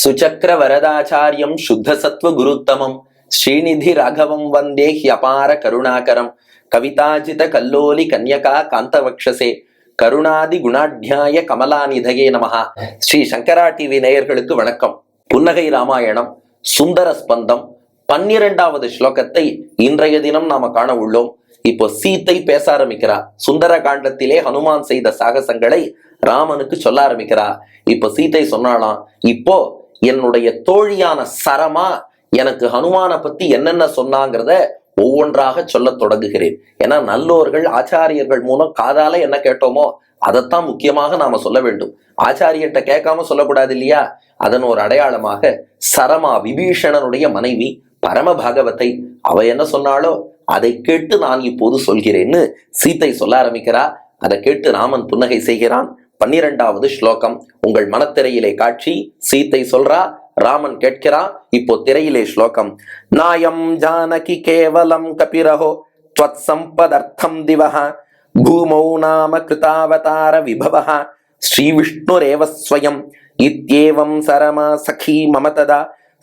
சுச்சக்கர வரதாச்சாரியம் சுத்த சத்வ குருத்தமம் ஸ்ரீநிதி ராகவம் வந்தே ஹியபார கருணாகரம் கவிதாஜித கல்லோலி கன்யகா காந்தவக்ஷசே கருணாதி குணாட்யாய கமலாநிதயே நமஹா. ஸ்ரீ சங்கரா டிவி நேயர்களுக்கு வணக்கம். புன்னகை ராமாயணம் சுந்தர ஸ்பந்தம் 12வது ஸ்லோகத்தை இன்றைய தினம் நாம காண உள்ளோம். இப்போ சீத்தை பேச ஆரம்பிக்கிறா. சுந்தர காண்டத்திலே ஹனுமான் செய்த சாகசங்களை ராமனுக்கு சொல்ல ஆரம்பிக்கிறா. இப்ப சீத்தை சொன்னாலாம், இப்போ என்னுடைய தோழியான சரமா எனக்கு ஹனுமான பத்தி என்னென்ன சொன்னாங்கிறத ஒவ்வொன்றாக சொல்ல தொடங்குகிறேன். ஏன்னா நல்லோர்கள் ஆச்சாரியர்கள் மூலம் காதால என்ன கேட்டோமோ அதைத்தான் முக்கியமாக நாம சொல்ல வேண்டும். ஆச்சாரியர்கிட்ட கேட்காம சொல்லக்கூடாது இல்லையா? அதன் ஒரு அடையாளமாக சரமா விபீஷணனுடைய மனைவி பரம பாகவத்தை அவ என்ன சொன்னாலோ அதை கேட்டு நான் இப்போது சொல்கிறேன்னு சீத்தை சொல்ல ஆரம்பிக்கிறா. அதை கேட்டு ராமன் புன்னகை செய்கிறான். 12வது ஸ்லோகம் உங்கள் மனத்திரையிலே காட்சி. சீத்தை சொல்றா, ராமன் கேட்கிறான். இப்போ திரையிலே ஸ்லோகம். நாயம் ஜானகி கேவலம் கபிரஹோ த்வத் சம்பதர்த்தம் திவஹ பூமௌ நாம கிருதாவதார விபவஹ ஸ்ரீ விஷ்ணுரேவ ஸ்வயம் இத்யேவம் சரமா சகி மம ததா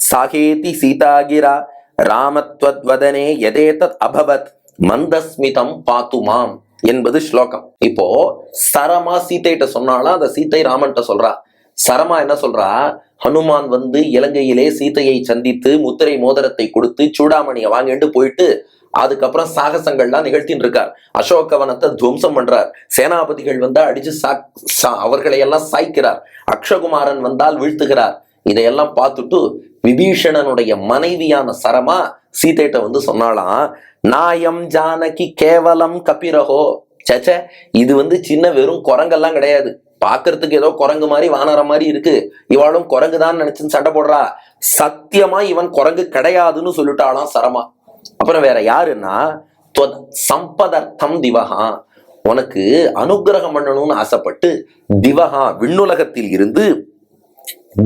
சாகேதி சீதாகிரா ராமத்வத்வதனே யதேதத் அபவத் மந்தஸ்மிதம் பாத்துமாம் என்பது ஸ்லோகம். இப்போ சரமா சீத்தைகிட்ட சொன்னாலும் அந்த சீத்தை ராமன்கிட்ட சொல்றா. சரமா என்ன சொல்றா, ஹனுமான் வந்து இலங்கையிலே சீத்தையை சந்தித்து முத்திரை மோதிரத்தை கொடுத்து சூடாமணியை வாங்கிட்டு போயிட்டு அதுக்கப்புறம் சாகசங்கள்லாம் நிகழ்த்தின்னு இருக்கார். அசோகவனத்தை துவம்சம் பண்றார். சேனாபதிகள் வந்தா அடிச்சு அவர்களை எல்லாம் சாய்க்கிறார். அக்ஷகுமாரன் வந்தால் வீழ்த்துகிறார். இதையெல்லாம் பார்த்துட்டு விபீஷணனுடைய மனைவியான சரமா சீதைட்ட வந்து சொன்னாலாம், நாயம் ஜானகி கேவலம் கபிரஹோ. சச்ச, இது வந்து சின்ன வெறும் குரங்கெல்லாம் கிடையாது. பாக்குறதுக்கு ஏதோ குரங்கு மாதிரி வானரம் மாதிரி இருக்கு. இவாளும் குரங்குதான் நினைச்சுன்னு சண்டை போடுறா. சத்தியமா இவன் குரங்கு கிடையாதுன்னு சொல்லிட்டாலாம் சரமா. அப்புறம் வேற யாருன்னா சம்பதர்த்தம் திவஹா, உனக்கு அனுகிரகம் பண்ணணும்னு ஆசைப்பட்டு திவஹா விண்ணுலகத்தில் இருந்து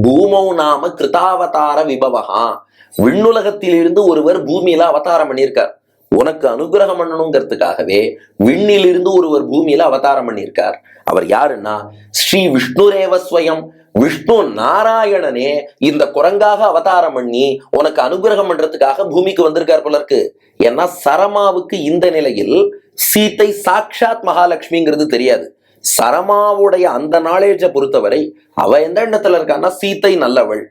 பூமௌ நாம கிருதாவதார விபவஹா, விண்ணுலகத்தில் இருந்து ஒருவர் பூமியில அவதாரம் பண்ணியிருக்கார். உனக்கு அனுகிரகம் பண்ணணுங்கிறதுக்காகவே விண்ணிலிருந்து ஒருவர் பூமியில அவதாரம் பண்ணியிருக்கார். அவர் யாருன்னா ஸ்ரீ விஷ்ணுரேவ ஸ்வயம், விஷ்ணு நாராயணனே இந்த குரங்காக அவதாரம் பண்ணி உனக்கு அனுகிரகம் பண்றதுக்காக பூமிக்கு வந்திருக்கார் போல இருக்கு. ஏன்னா சரமாவுக்கு இந்த நிலையில் சீத்தை சாட்சாத் மகாலட்சுமிங்கிறது தெரியாது. சரமாவுடைய அந்த நாலேஜை பொறுத்தவரை அவ எந்த எண்ணத்துல இருக்கான்னா சீத்தை நல்லவள்,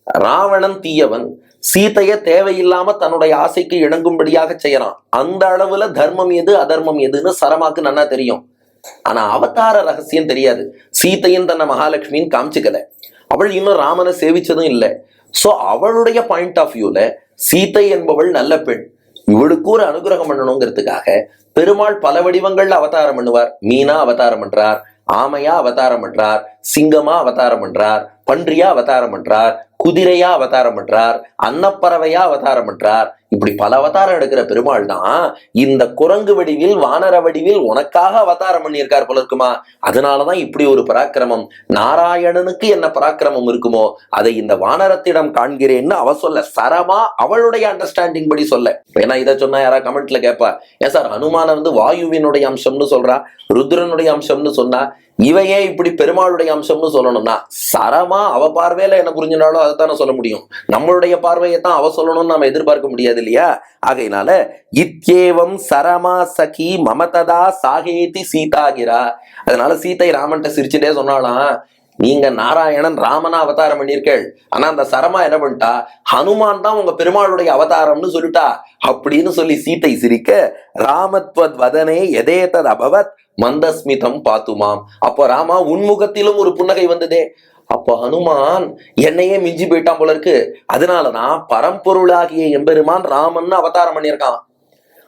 ராவணன் தீயவன், சீத்தைய தேவையில்லாம தன்னுடைய ஆசைக்கு இணங்கும்படியாக செய்யறான். அந்த அளவுல தர்மம் எது அதர்மம் எதுன்னு சரமாக்கு நன்னா தெரியும். ஆனா அவதார ரகசியம் தெரியாது. சீத்தையும் தன்னை மகாலட்சுமின்னு காமிச்சுக்கல. அவள் இன்னும் ராமனை சேவிச்சதும் இல்லை. சோ அவளுடைய பாயிண்ட் ஆஃப் வியூல சீத்தை என்பவள் நல்ல பெண். இவளுக்கு ஒரு அனுகிரகம் பண்ணணுங்கிறதுக்காக பெருமாள் பல வடிவங்கள்ல அவதாரம் பண்ணுவார். மீனா அவதாரம் பண்றார், ஆமையா அவதாரம் பண்றார், சிங்கமா அவதாரம் பண்றார், பன்றியா அவதாரம் பண்றார், குதிரையா அவதாரம் பண்றார், அன்னப்பறவையா அவதாரம் பண்றார். இப்படி பல அவதாரம் எடுக்கிற பெருமாள் தான் இந்த குரங்கு வடிவில் வானர வடிவில் உனக்காக அவதாரம் பண்ணியிருக்கார் போல இருக்குமா. அதனாலதான் இப்படி ஒரு பராக்கிரமம். நாராயணனுக்கு என்ன பராக்கிரமம் இருக்குமோ அதை இந்த வானரத்திடம் காண்கிறேன்னு அவ சொல்ல. சரமா அவளுடைய அண்டர்ஸ்டாண்டிங் படி சொல்ல. ஏன்னா இதை சொன்னா யாரா கமெண்ட்ல கேட்பா, ஏன் சார் ஹனுமான வந்து வாயுவினுடைய அம்சம்னு சொல்றா, ருத்ரனுடைய அம்சம்னு சொன்னா இவையே இப்படி பெருமாளுடைய அம்சம்னு சொல்லணும்னா சரமா அவ பார்வையில என்ன புரிஞ்சினாலும் அதைத்தானே சொல்ல முடியும். நம்மளுடைய பார்வையை தான் அவ சொல்லணும்னு நாம எதிர்பார்க்க முடியாது இல்லையா? ஆகையினால இத்யேவம் சரமா சகி மமததா சாகேதி சீதாகிரா. அதனால சீத்தை ராமன்ட்ட சிரிச்சுட்டே சொன்னாலாம், நீங்க நாராயணன் ராமனா அவதாரம் பண்ணியிருக்கேள், ஆனா அந்த சரமா என்ன பண்ணிட்டா ஹனுமான் தான் உங்க பெருமாளுடைய அவதாரம்னு சொல்லிட்டா அப்படின்னு சொல்லி சீத்தை சிரிக்க ராமத்வத் வதனே எதேதத் அபவத் மந்தஸ்மிதம் பாத்துமாம். அப்போ ராமா உன்முகத்திலும் ஒரு புன்னகை வந்ததே. அப்போ ஹனுமான் என்னையே மிஞ்சி போயிட்டான் போல இருக்கு. அதனாலதான் பரம்பொருளாகிய எம்பெருமான் ராமன் அவதாரம் பண்ணியிருக்கான்.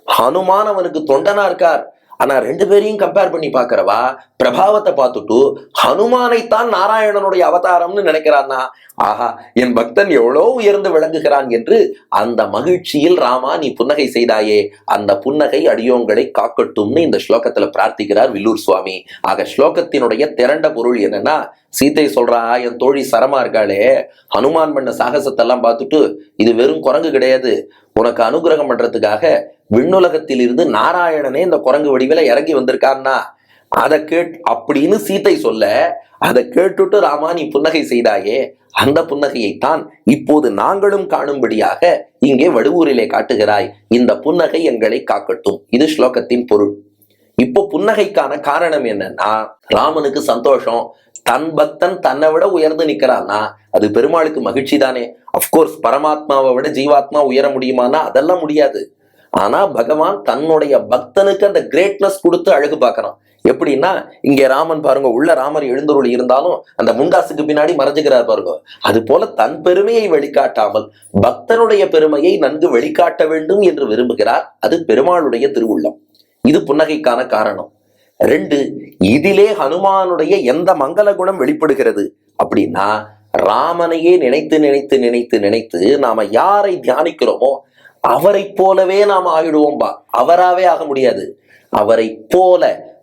ஹனுமான் அவனுக்கு தொண்டனா இருக்கார். ஆனா ரெண்டு பேரையும் கம்பேர் பண்ணி பாக்குறவா பிரபாவத்தை பார்த்துட்டு ஹனுமானைத்தான் நாராயணனுடைய அவதாரம்னு நினைக்கிறான்னா, ஆஹா என் பக்தன் எவ்வளவு உயர்ந்து விளங்குகிறான் என்று அந்த மகிழ்ச்சியில் ராமா நீ புன்னகை செய்தாயே, அந்த புன்னகை அடியோங்களை காக்கட்டும்னு இந்த ஸ்லோகத்துல பிரார்த்திக்கிறார் வில்லூர் சுவாமி. ஆக ஸ்லோகத்தினுடைய திரண்ட பொருள் என்னன்னா, சீத்தை சொல்றா, என் தோழி சரமா இருக்காளே, ஹனுமான் பண்ண சாகசத்தெல்லாம் பார்த்துட்டு இது வெறும் குரங்கு கிடையாது, உனக்கு அனுகிரகம் பண்றதுக்காக விண்ணுலகத்தில் இருந்து நாராயணனே இந்த குரங்கு வடிவில இறங்கி வந்திருக்கான்னா அதை அப்படின்னு சீதை சொல்ல, அதை கேட்டுட்டு ராமா நீ புன்னகை செய்தாயே, அந்த புன்னகையைத்தான் இப்போது நாங்களும் காணும்படியாக இங்கே வடுவூரிலே காட்டுகிறாய். இந்த புன்னகை எங்களை காக்கட்டும். இது ஸ்லோகத்தின் பொருள். இப்போ புன்னகைக்கான காரணம் என்னன்னா, ராமனுக்கு சந்தோஷம். தன் பக்தன் தன்னை விட உயர்ந்து நிக்கிறான்னா அது பெருமாளுக்கு மகிழ்ச்சி தானே. அப்கோர்ஸ் பரமாத்மாவை விட ஜீவாத்மா உயர முடியுமானா அதெல்லாம் முடியாது. ஆனா பகவான் தன்னுடைய பக்தனுக்கு அந்த கிரேட்னஸ் கொடுத்து அழகு பார்க்கறான். எப்படின்னா, இங்கே ராமன் பாருங்க, உள்ள ராமர் எழுந்தருள் இருந்தாலும் அந்த முண்டாசுக்கு பின்னாடி மறைஞ்சுக்கிறார் பாருங்க. அது போல தன் பெருமையை வெளிக்காட்டாமல் பக்தனுடைய பெருமையை நன்கு வெளிக்காட்ட வேண்டும் என்று விரும்புகிறார். அது பெருமாளுடைய திருவுள்ளம். இது புன்னகைக்கான காரணம். 2, இதிலே ஹனுமானுடைய எந்த மங்கள குணம் வெளிப்படுகிறது அப்படின்னா, ராமனையே நினைத்து நினைத்து நினைத்து நினைத்து நாம யாரை தியானிக்கிறோமோ அவரை போலவே நாம ஆகிடுவோம்பா. அவராவே ஆக முடியாது. அவரை போல,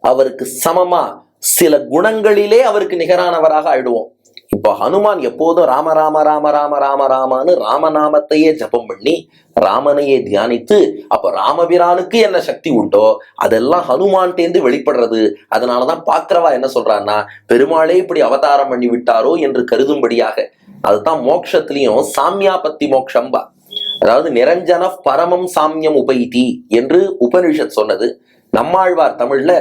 அவருக்கு சமமா, சில குணங்களிலே அவருக்கு நிகரானவராக ஆயிடுவோம். இப்போ ஹனுமான் எப்போதும் ராம ராம ராம ராம ராம ராமன்னு ராமநாமத்தையே ஜபம் பண்ணி ராமனையே தியானித்து, அப்ப ராமபிரானுக்கு என்ன சக்தி உண்டோ அதெல்லாம் ஹனுமான்டேந்து வெளிப்படுறது. அதனாலதான் பாக்குறவா என்ன சொல்றான்னா, பெருமாளே இப்படி அவதாரம் பண்ணி விட்டாரோ என்று கருதும்படியாக. அதுதான் மோட்சத்திலையும் சாமியாபத்தி மோட்சம்பா. அதாவது நிரஞ்சன பரமம் சாமியம் உபைதி என்று உபனிஷத் சொன்னது. நம்மாழ்வார் தமிழ்ல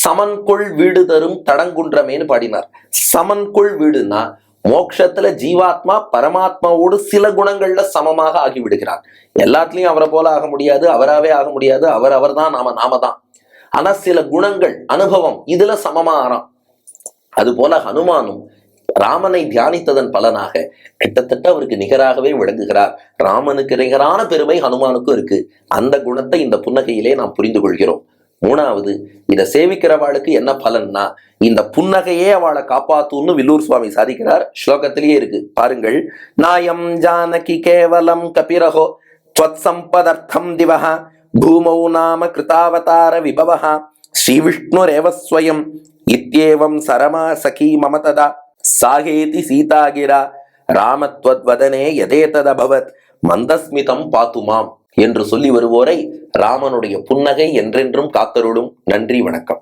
சமன்கொள் வீடு தரும் தடங்குன்றமேன்னு பாடினார். சமன்கொள் வீடுனா மோட்சத்துல ஜீவாத்மா பரமாத்மாவோடு சில குணங்கள்ல சமமாக ஆகி விடுகிறார். எல்லாத்துலயும் அவரை போல ஆக முடியாது, அவராவே ஆக முடியாது. அவர் தான், நாம தான். ஆனா சில குணங்கள், அனுபவம் இதுல சமமா ஆறாம். அது போல ஹனுமானும் ராமனை தியானித்ததன் பலனாக கிட்டத்தட்ட அவருக்கு நிகராகவே விளங்குகிறார். ராமனுக்கு நிகரான பெருமை ஹனுமானுக்கும் இருக்கு. அந்த குணத்தை இந்த புன்னகையிலே நாம் புரிந்து கொள்கிறோம். 3வது, இதை சேவிக்கிறவாளுக்கு என்ன பலன்னா, இந்த புன்னகையே அவளை காப்பாத்துன்னு வில்லூர் சுவாமி சாதிக்கிறார். ஸ்லோகத்திலேயே இருக்கு பாருங்கள். நாயம் ஜானகி கேவலம் கபிரஹோ த்வத் சம்பதர்த்தம் திவஹ பூமௌ நாம கிருதாவதார விபவஹ ஸ்ரீ விஷ்ணுரேவ ஸ்வயம் இத்யேவம் சரமா சகி மம ததா சாகேதி சீதாகிரா ராமத்வத் வதனே யதேததபவத் மந்தஸ்மிதம் பாத்துமாம் என்று சொல்லி வருவோரை ராமனுடைய புன்னகை என்றென்றும் காத்தருளும். நன்றி, வணக்கம்.